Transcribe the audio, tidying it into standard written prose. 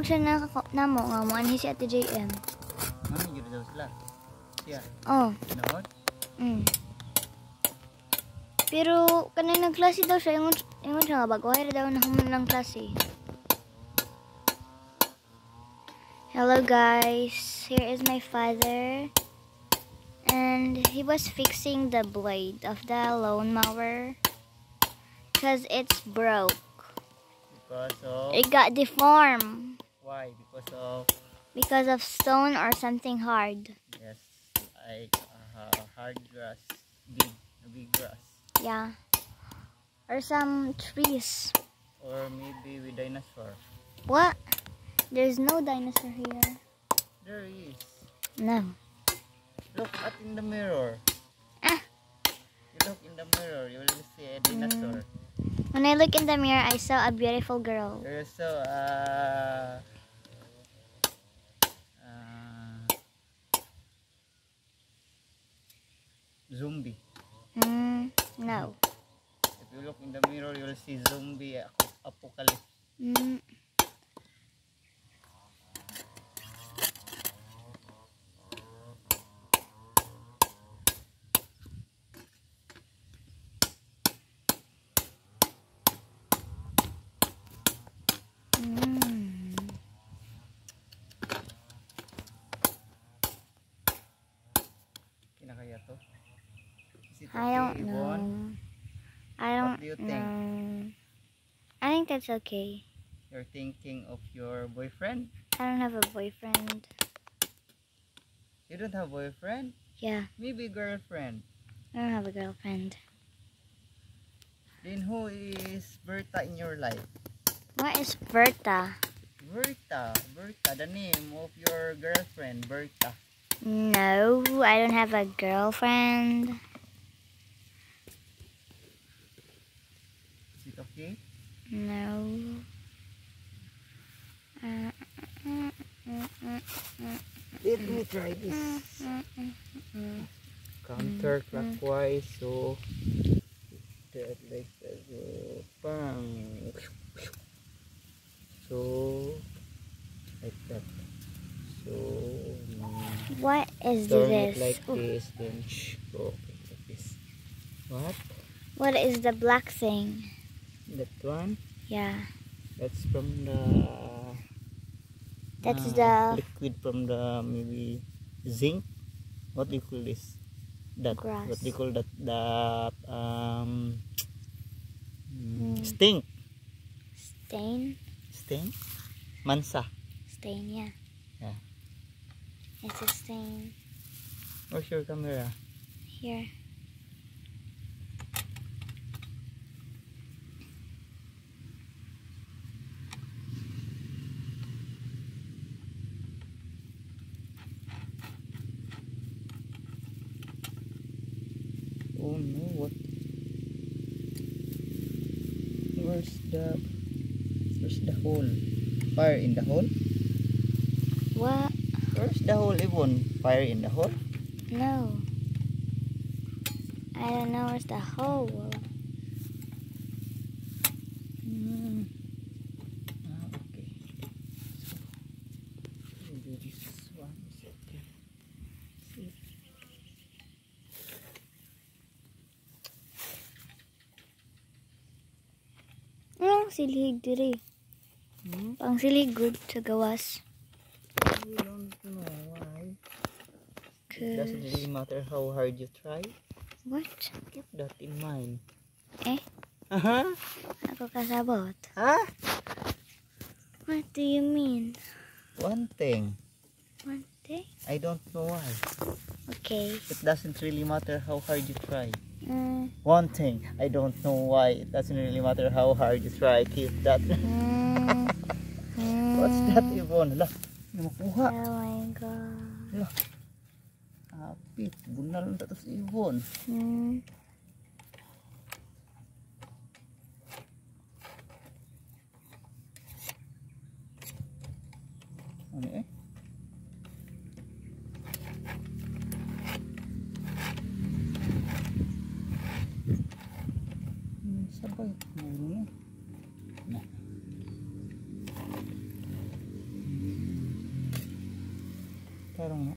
siya namo nga mo anhi si Ate JM. Ano yun daw sila? Siya? Oh. Noon? Pero kanina klase daw siya, ingon siya nga bago daw na human lang klase. Hello guys, here is my father. And he was fixing the blade of the lawn mower because it's broke. Because of? It got deformed. Why? Because of stone or something hard. Yes, like hard grass, big grass. Yeah. Or some trees. Or maybe with dinosaur. What? There's no dinosaur here. There is. No. Look at in the mirror. You look in the mirror, you will see a dinosaur. When I look in the mirror, I saw a beautiful girl. There is so zombie. No. If you look in the mirror, you will see zombie apocalypse. I don't know. What do you think? I think that's okay. You're thinking of your boyfriend? I don't have a boyfriend. You don't have a boyfriend? Yeah. Maybe girlfriend. I don't have a girlfriend. Then who is Berta in your life? What is Berta? Berta, the name of your girlfriend, Berta. No, I don't have a girlfriend. Is it okay? No. Let me try this. Counterclockwise, so that like that. Bang. So like that. So what is turn this? It like this, then go like this. What is the black thing? That one? Yeah. That's from the. That's the liquid from the maybe zinc. What do you call this? That. Grass. What do you call that? That stink. Stain. Stain. Mansa. Stain, yeah. Yeah. It's a stain. Where's your camera? Here. Oh no, what? Where's the hole? Fire in the hole? What? Where's the hole even? Fire in the hole? No. I don't know where's the hole. Okay. So, maybe this one is okay. See? Silig diri. Pang silig good sa gawas. I don't know why. It doesn't really matter how hard you try. What? Keep that in mind. Ako kasabot. Huh? What do you mean? One thing. One thing? I don't know why. Okay. It doesn't really matter how hard you try. One thing. I don't know why. It doesn't really matter how hard you try. Keep that. What's that, Yvonne? Hala, hindi makuha. Oh my god. Hala. Hapit. Bunal na ito si Yvonne. Ano eh? Sabay. Nah. Tarong na.